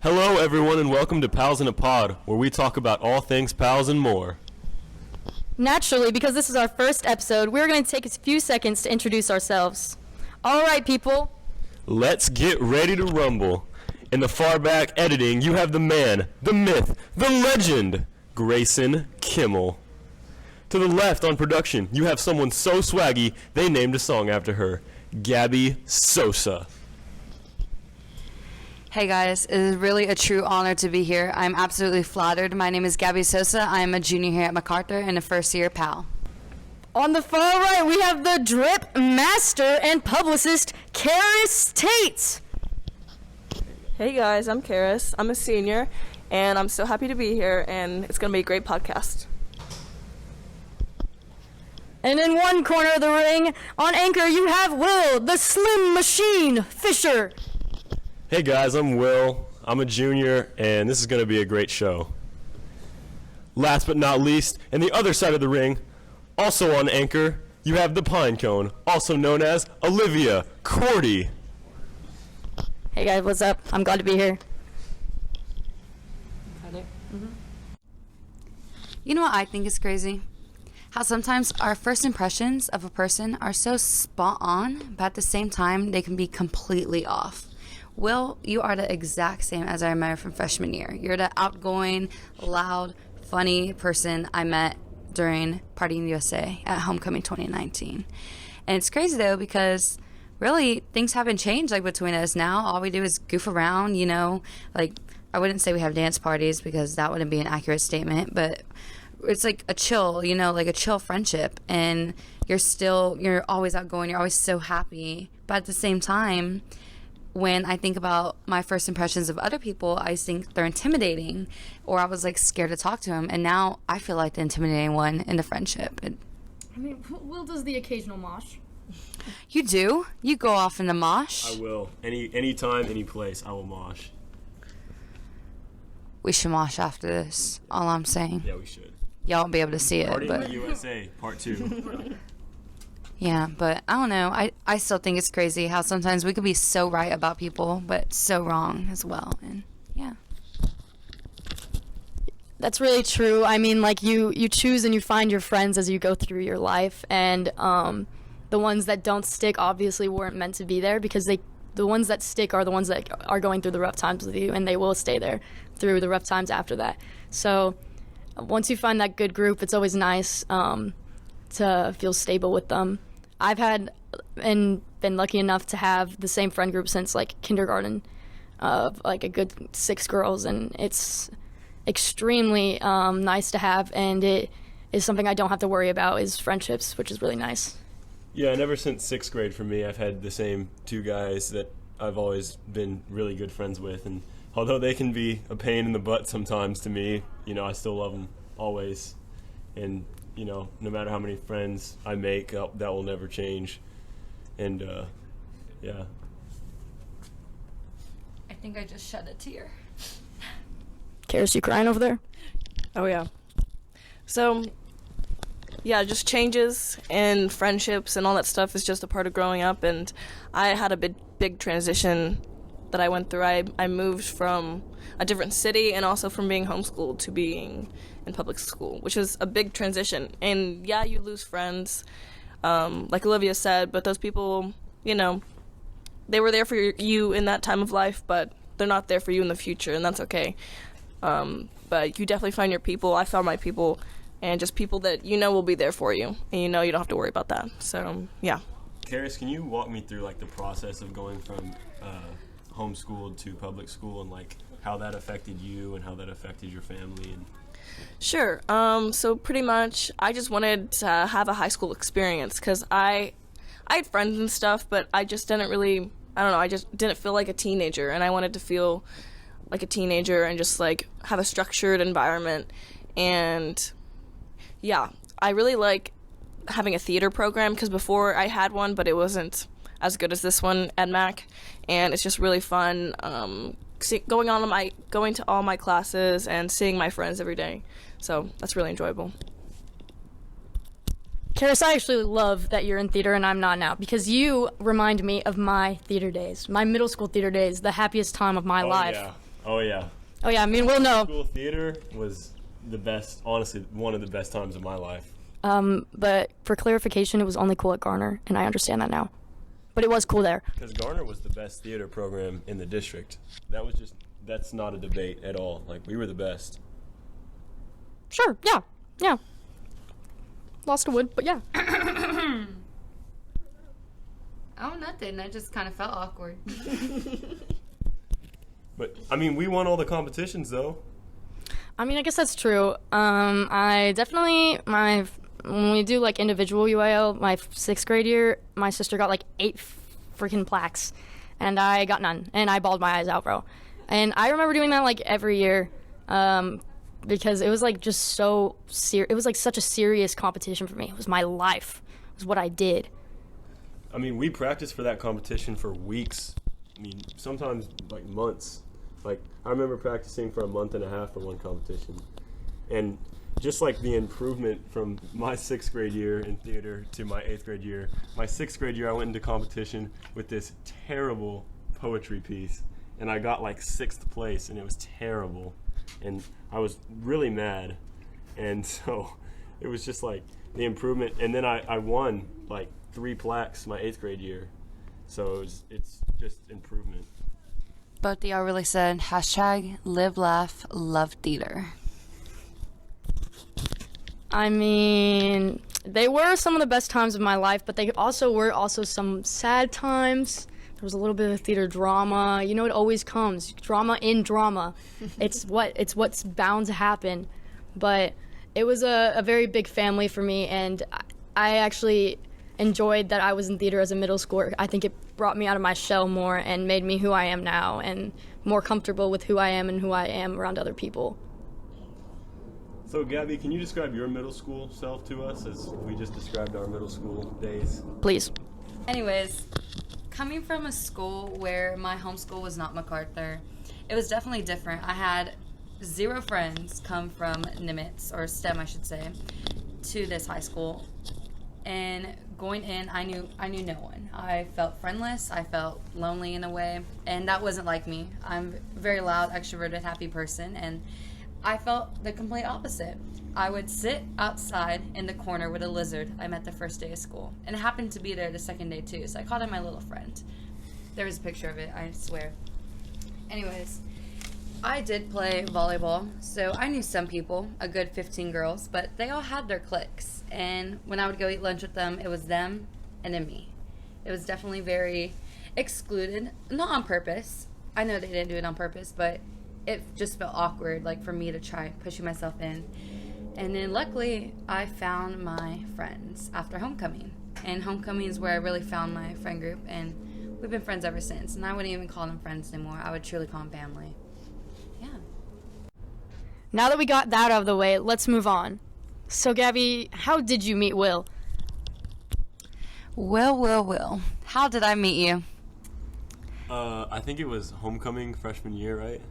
Hello, everyone, and welcome to Pals in a Pod, where we talk about all things pals and more. Naturally, because this is our first episode, we're going to take a few seconds to introduce ourselves. All right, people. Let's get ready to rumble. In the far back editing, you have the man, the myth, the legend, Grayson Kimmel. To the left on production, you have someone so swaggy, they named a song after her, Gabby Sosa. Hey guys, it is really a true honor to be here. I'm absolutely flattered. My name is Gabby Sosa. I am a junior here at MacArthur and a first-year PAL. On the far right, we have the drip master and publicist, Karis Tate. Hey guys, I'm Karis. I'm a senior, and I'm so happy to be here, and it's going to be a great podcast. And in one corner of the ring, on anchor, you have Will, the Slim Machine Fisher. Hey guys, I'm Will. I'm a junior, and this is going to be a great show. Last but not least, in the other side of the ring, also on anchor, you have the Pine Cone, also known as Olivia Cordy. Hey guys, what's up? I'm glad to be here. You know what I think is crazy? How sometimes our first impressions of a person are so spot on, but at the same time, they can be completely off. Will, you are the exact same as I remember from freshman year. You're the outgoing, loud, funny person I met during Partying USA at Homecoming 2019. And it's crazy, though, because really things haven't changed like between us now. All we do is goof around, you know. Like, I wouldn't say we have dance parties because that wouldn't be an accurate statement, but it's like a chill, you know, like a chill friendship. And you're always outgoing. You're always so happy. But at the same time, when I think about my first impressions of other people, I think they're intimidating, or I was like scared to talk to them, and now I feel like the intimidating one in the friendship. I mean, Will does the occasional mosh. You do? You go off in the mosh? I will. Any time, any place, I will mosh. We should mosh after this, all I'm saying. Yeah, we should. Y'all won't be able to see it, Party but in the USA, part 2. yeah, but I don't know. I still think it's crazy how sometimes we could be so right about people, but so wrong as well. And yeah. That's really true. I mean, like, you choose and you find your friends as you go through your life, and the ones that don't stick obviously weren't meant to be there, because the ones that stick are the ones that are going through the rough times with you, and they will stay there through the rough times after that. So once you find that good group, it's always nice to feel stable with them. I've had and been lucky enough to have the same friend group since like kindergarten, of like a good 6 girls, and it's extremely nice to have, and it is something I don't have to worry about, is friendships, which is really nice. Yeah, and ever since 6th grade for me, I've had the same 2 guys that I've always been really good friends with, and although they can be a pain in the butt sometimes to me, you know, I still love them always, and you know, no matter how many friends I make, that will never change. And yeah. I think I just shed a tear. Karis, you crying over there? Oh, yeah. So, yeah, just changes and friendships and all that stuff is just a part of growing up, and I had a big transition that I went through. I moved from a different city and also from being homeschooled to being in public school, which is a big transition. And yeah, you lose friends, like Olivia said, but those people, you know, they were there for you in that time of life, but they're not there for you in the future, and that's okay. But you definitely find your people. I found my people, and just people that you know will be there for you, and you know you don't have to worry about that. So, yeah. Karis, can you walk me through like the process of going from homeschooled to public school, and like how that affected you and how that affected your family? And Sure. So pretty much I just wanted to have a high school experience, because I had friends and stuff, but I just didn't really, I don't know, I just didn't feel like a teenager, and I wanted to feel like a teenager and just like have a structured environment. And yeah, I really like having a theater program, because before I had one, but it wasn't as good as this one at Mac, and it's just really fun going to all my classes and seeing my friends every day. So that's really enjoyable. Karis, I actually love that you're in theater and I'm not now, because you remind me of my theater days, my middle school theater days, the happiest time of my life. Yeah. Oh yeah. Oh yeah, I mean we'll know. School theater was the best, honestly, one of the best times of my life. But for clarification, it was only cool at Garner, and I understand that now. But it was cool there. Because Garner was the best theater program in the district. That's not a debate at all. Like, we were the best. Sure, yeah. Lost a wood, but yeah. Oh, nothing. I just kind of felt awkward. But, I mean, we won all the competitions, though. I mean, I guess that's true. I definitely, when we do like individual UIL, my 6th grade year, my sister got like 8 freaking plaques, and I got none, and I bawled my eyes out, bro. And I remember doing that like every year, because it was like just so it was like such a serious competition for me. It was my life. It was what I did. I mean, we practiced for that competition for weeks. I mean, sometimes like months. Like, I remember practicing for a month and a half for one competition. And just like the improvement from my 6th grade year in theater to my 8th grade year, my 6th grade year I went into competition with this terrible poetry piece. And I got like 6th place, and it was terrible. And I was really mad. And so it was just like the improvement. And then I won like 3 plaques my 8th grade year. So it's just improvement. Both of y'all really said hashtag live, laugh, love theater. I mean, they were some of the best times of my life, but they also were some sad times. There was a little bit of theater drama. You know, it always comes. Drama in drama. It's what's bound to happen. But it was a very big family for me, and I actually enjoyed that I was in theater as a middle schooler. I think it brought me out of my shell more and made me who I am now, and more comfortable with who I am and who I am around other people. So, Gabby, can you describe your middle school self to us as we just described our middle school days? Please. Anyways, coming from a school where my home school was not MacArthur, it was definitely different. I had 0 friends come from Nimitz, or STEM I should say, to this high school. And going in, I knew no one. I felt friendless. I felt lonely in a way, and that wasn't like me. I'm a very loud, extroverted, happy person, and I felt the complete opposite. I would sit outside in the corner with a lizard I met the first day of school, and it happened to be there the second day too, so I called him my little friend. There was a picture of it, I swear. Anyways, I did play volleyball, so I knew some people, a good 15 girls, but they all had their cliques. And when I would go eat lunch with them, it was them and then me. It was definitely very excluded, not on purpose. I know they didn't do it on purpose, but it just felt awkward, like for me to try pushing myself in. And then luckily, I found my friends after homecoming. And homecoming is where I really found my friend group, and we've been friends ever since. And I wouldn't even call them friends anymore. I would truly call them family. Yeah. Now that we got that out of the way, let's move on. So, Gabby, how did you meet Will? Will. How did I meet you? I think it was homecoming freshman year, right?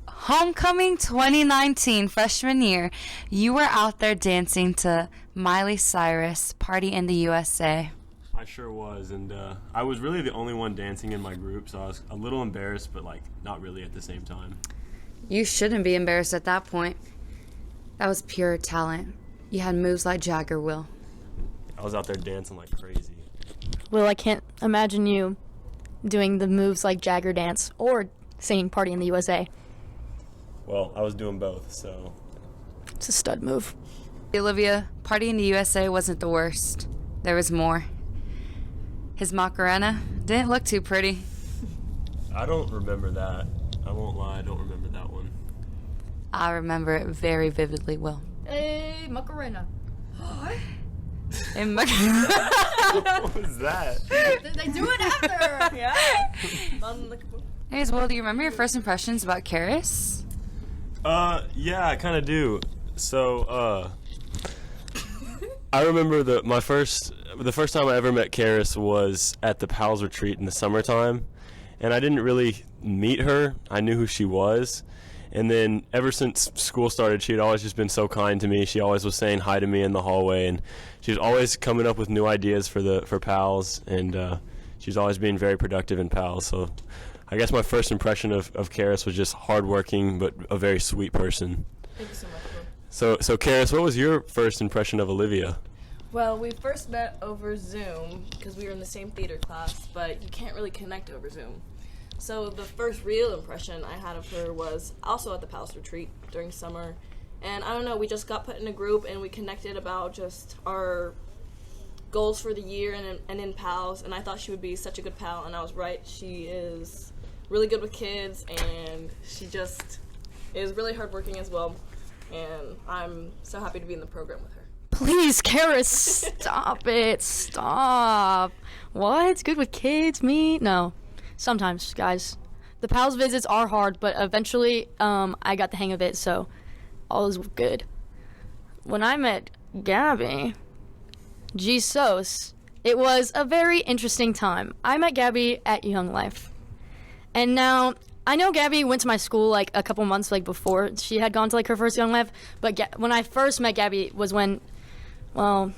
Homecoming 2019, freshman year. You were out there dancing to Miley Cyrus, Party in the USA. I sure was, and I was really the only one dancing in my group, so I was a little embarrassed, but like not really at the same time. You shouldn't be embarrassed at that point. That was pure talent. You had moves like Jagger, Will. I was out there dancing like crazy. Will, I can't imagine you doing the moves like Jagger dance or singing Party in the USA. Well, I was doing both, so. It's a stud move. Olivia, Party in the USA wasn't the worst. There was more. His Macarena didn't look too pretty. I don't remember that. I won't lie, I don't remember that one. I remember it very vividly, Will. Hey, Macarena. In What was that? They do it after. Yeah. Anyways, Will, do you remember your first impressions about Karis? Yeah, I kind of do. So, I remember the first time I ever met Karis was at the PALS retreat in the summertime, and I didn't really meet her. I knew who she was, and then ever since school started, she had always just been so kind to me. She always was saying hi to me in the hallway, and she was always coming up with new ideas for PALS, and she's always being very productive in PALS. So I guess my first impression of Karis was just hardworking, but a very sweet person. Thank you so much, bro. So Karis, what was your first impression of Olivia? Well, we first met over Zoom because we were in the same theater class, but you can't really connect over Zoom. So the first real impression I had of her was also at the PALS retreat during summer. And I don't know, we just got put in a group and we connected about just our goals for the year and in PALS. And I thought she would be such a good pal, and I was right. She is really good with kids, and she just is really hardworking as well. And I'm so happy to be in the program with her. Please, Karis, stop it. Stop. What? Good with kids? Me? No. Sometimes, guys. The PALS visits are hard, but eventually I got the hang of it, so all is good. When I met Gabby, Jesus, it was a very interesting time. I met Gabby at Young Life. And now, I know Gabby went to my school like a couple months like before she had gone to like her first Young Life, but when I first met Gabby was when, well,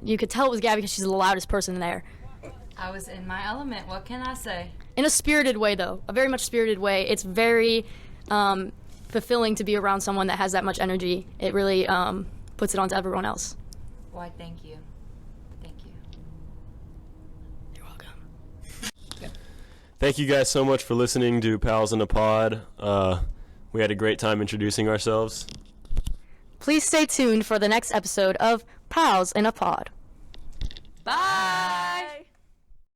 you could tell it was Gabby because she's the loudest person there. I was in my element. What can I say? In a spirited way, though. A very much spirited way. It's very fulfilling to be around someone that has that much energy. It really puts it onto everyone else. Why, thank you. Thank you. You're welcome. Thank you guys so much for listening to Pals in a Pod. We had a great time introducing ourselves. Please stay tuned for the next episode of Pals in a Pod.